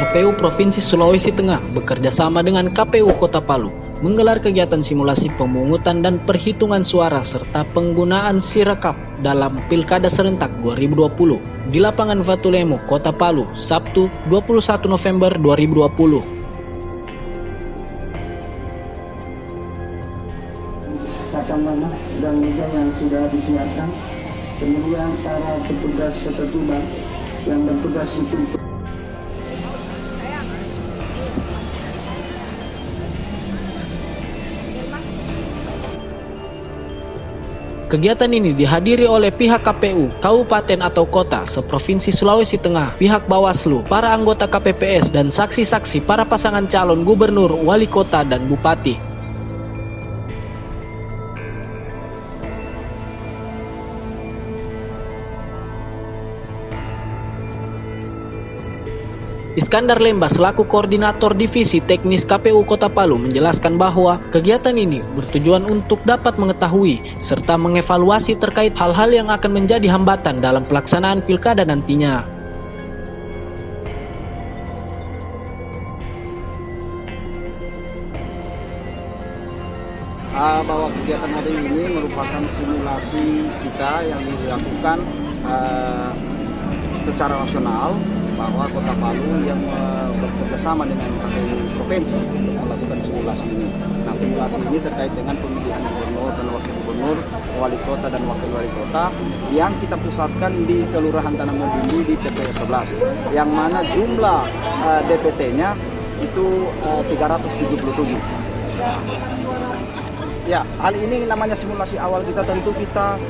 KPU Provinsi Sulawesi Tengah bekerja sama dengan KPU Kota Palu menggelar kegiatan simulasi pemungutan dan perhitungan suara serta penggunaan sirekap dalam Pilkada Serentak 2020 di lapangan Vatulemo, Kota Palu, Sabtu 21 November 2020. Tata nama dan meja yang sudah disiapkan, kemudian para petugas ketertiban yang bertugas di pintu. Kegiatan ini dihadiri oleh pihak KPU, Kabupaten atau Kota seprovinsi Sulawesi Tengah, pihak Bawaslu, para anggota KPPS, dan saksi-saksi para pasangan calon gubernur, wali kota, dan bupati. Iskandar Lemba selaku Koordinator Divisi Teknis KPU Kota Palu menjelaskan bahwa kegiatan ini bertujuan untuk dapat mengetahui serta mengevaluasi terkait hal-hal yang akan menjadi hambatan dalam pelaksanaan pilkada nantinya. Bahwa kegiatan hari ini merupakan simulasi kita yang dilakukan secara nasional, bahwa Kota Palu yang bekerjasama dengan KPU Provinsi untuk melakukan simulasi ini. Nah, simulasi ini terkait dengan pemilihan gubernur dan wakil gubernur, wali kota dan wakil wali kota yang kita pusatkan di Kelurahan Tanah Mendili di TPS 11, yang mana jumlah DPT-nya itu 377. Ya, hal ini namanya simulasi awal kita, tentu kita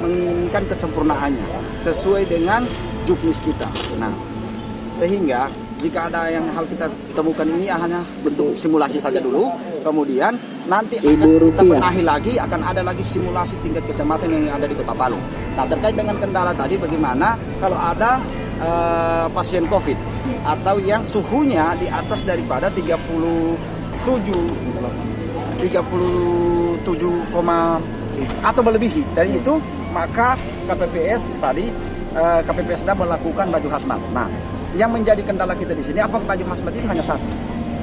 menginginkan kesempurnaannya sesuai dengan juknis kita. Nah, sehingga jika ada yang hal kita temukan ini hanya bentuk simulasi saja dulu, kemudian nanti akan kita benahi lagi, akan ada lagi simulasi tingkat kecamatan yang ada di Kota Palu. Nah, terkait dengan kendala tadi, bagaimana kalau ada pasien COVID atau yang suhunya di atas daripada 37, atau melebihi dari itu, maka KPPS tadi KPPS sudah melakukan baju hazmat. Nah, yang menjadi kendala kita di sini, apa baju hazmat itu hanya satu.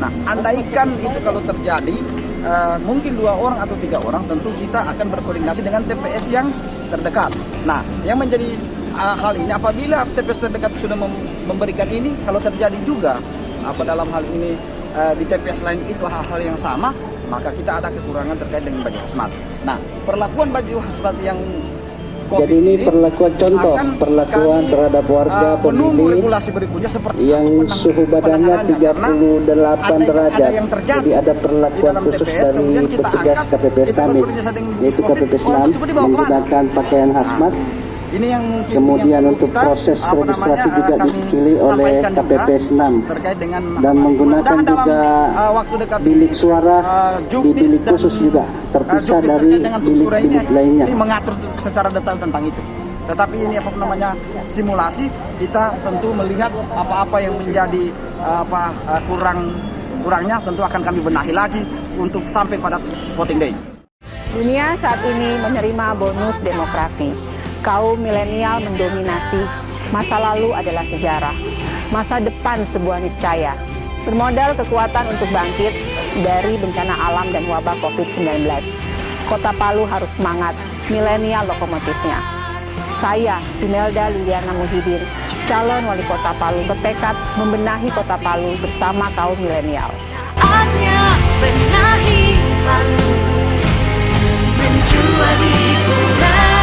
Nah, andaikan itu kalau terjadi mungkin 2 orang atau 3 orang, tentu kita akan berkoordinasi dengan TPS yang terdekat. Nah, yang menjadi hal ini, apabila TPS terdekat sudah memberikan ini, kalau terjadi juga dalam hal ini di TPS lain itu hal-hal yang sama, maka kita ada kekurangan terkait dengan baju hazmat. Nah, perlakuan baju hazmat yang COVID jadi ini perlakuan contoh, perlakuan terhadap warga pemilih regulasi berikutnya seperti yang suhu badannya 38 derajat. Jadi ada perlakuan khusus dari petugas KPPS kami, yaitu KPPS 6 menggunakan pakaian hazmat. Ini yang mungkin kemudian yang untuk proses registrasi juga dipilih oleh KPPS 6 dan menggunakan juga bilik suara di bilik khusus juga terpisah dari bilik-bilik lainnya. Ini mengatur secara detail tentang itu. Tetapi ini simulasi, kita tentu melihat apa-apa yang menjadi kurangnya tentu akan kami benahi lagi untuk sampai pada voting day. Dunia saat ini menerima bonus demografi. Kaum milenial mendominasi, masa lalu adalah sejarah, masa depan sebuah niscaya. Bermodal kekuatan untuk bangkit dari bencana alam dan wabah COVID-19. Kota Palu harus semangat, milenial lokomotifnya. Saya, Imelda Liliana Muhyiddin, calon wali kota Palu, bertekad membenahi Kota Palu bersama kaum milenial. Saatnya benahi Palu, menjadi pulau.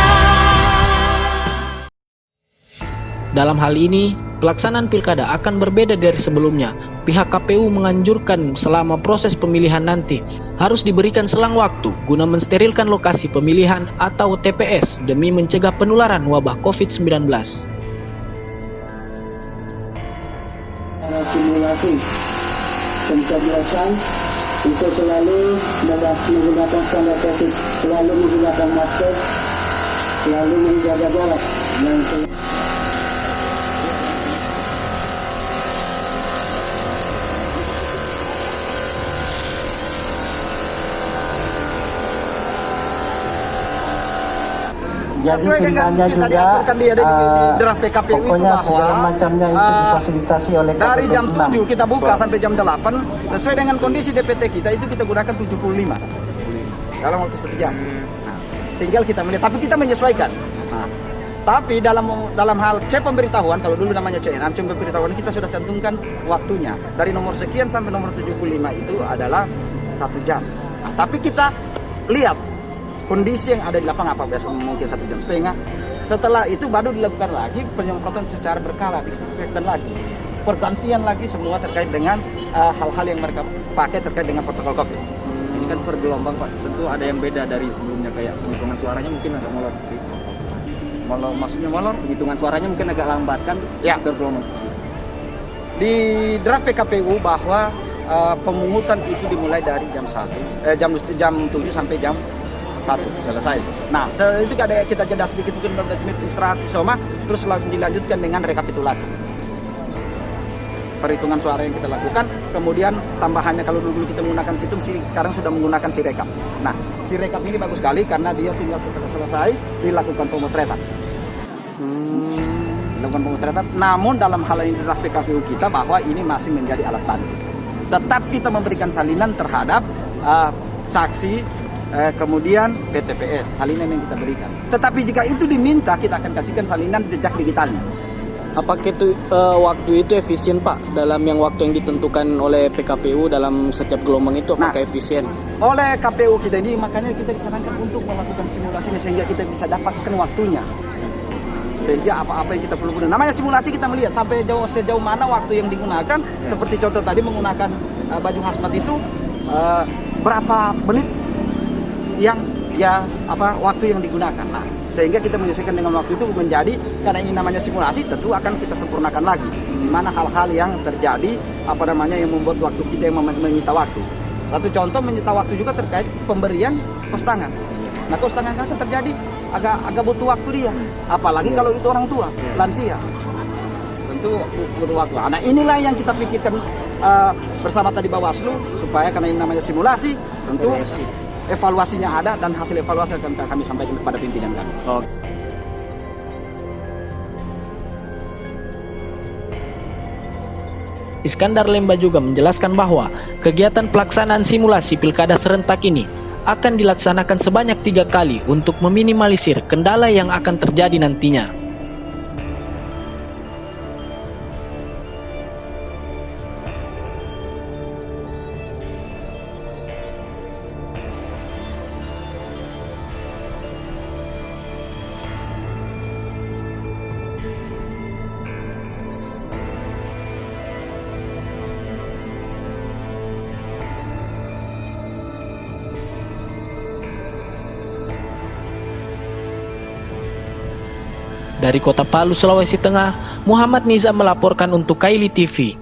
Dalam hal ini, pelaksanaan pilkada akan berbeda dari sebelumnya. Pihak KPU menganjurkan selama proses pemilihan nanti harus diberikan selang waktu guna mensterilkan lokasi pemilihan atau TPS demi mencegah penularan wabah COVID-19. Simulasi pencoblosan untuk selalu menggunakan standar COVID, selalu menggunakan masker, selalu menjaga jarak dan Jadi sesuai dengan ceritanya kita juga diaturkan di draft PKPU itu pokoknya bahwa segala macamnya itu difasilitasi oleh dari jam KPPS 6. 7 kita buka sampai jam 8 sesuai dengan kondisi DPT kita itu kita gunakan 75 dalam waktu 1 jam. Nah, tinggal kita melihat, tapi kita menyesuaikan. Nah, tapi dalam hal C pemberitahuan, kalau dulu namanya C6, C pemberitahuan kita sudah cantumkan waktunya. Dari nomor sekian sampai nomor 75 itu adalah 1 jam. Nah, tapi kita lihat kondisi yang ada di lapangan, apa biasa mungkin 1,5 jam. Setelah itu baru dilakukan lagi penyemprotan secara berkala, disinfektan lagi, pergantian lagi semua terkait dengan hal-hal yang mereka pakai terkait dengan protokol COVID. Ini kan per gelombang Pak, tentu ada yang beda dari sebelumnya, kayak penghitungan suaranya mungkin agak molor. Maksudnya molor, penghitungan suaranya mungkin agak lambat kan? Ya. Per gelombang. Di draft PKPU bahwa pemungutan itu dimulai dari jam 7 sampai jam 1 selesai. Nah, itu ada kita jeda sedikit mungkin 15 menit istirahat isoma, terus dilanjutkan dengan rekapitulasi. Perhitungan suara yang kita lakukan, kemudian tambahannya kalau dulu kita menggunakan situng, sekarang sudah menggunakan sirekap. Nah, sirekap ini bagus sekali karena dia tinggal setelah selesai dilakukan pemotretan. Dilakukan pemotretan, namun dalam hal ini draft PKPU kita bahwa ini masih menjadi alat bantu. Tetap kita memberikan salinan terhadap saksi, kemudian PTPS, salinan yang kita berikan. Tetapi jika itu diminta, kita akan kasihkan salinan jejak digitalnya. Apakah itu waktu itu efisien Pak dalam yang waktu yang ditentukan oleh PKPU dalam setiap gelombang itu apakah efisien? Oleh KPU kita ini makanya kita disarankan untuk melakukan simulasi ini sehingga kita bisa dapatkan waktunya. Sehingga apa-apa yang kita perlu gunakan. Namanya simulasi kita melihat sampai sejauh mana waktu yang digunakan. Seperti contoh tadi menggunakan baju hazmat itu berapa menit yang waktu yang digunakan. Nah, sehingga kita menyesuaikan dengan waktu itu menjadi, karena ini namanya simulasi, tentu akan kita sempurnakan lagi di mana hal-hal yang terjadi yang membuat waktu kita yang menyita waktu. Satu contoh menyita waktu juga terkait pemberian kos tangan. Nah, kos tangan kan terjadi agak butuh waktu dia, apalagi kalau itu orang tua, lansia. Tentu butuh waktu. Nah, inilah yang kita pikirkan bersama tadi Bawaslu, supaya karena ini namanya simulasi, tentu evaluasinya ada dan hasil evaluasi akan kami sampaikan kepada pimpinan kami. Iskandar Lemba juga menjelaskan bahwa kegiatan pelaksanaan simulasi pilkada serentak ini akan dilaksanakan sebanyak 3 kali untuk meminimalisir kendala yang akan terjadi nantinya. Dari Kota Palu, Sulawesi Tengah, Muhammad Nizam melaporkan untuk Kaili TV.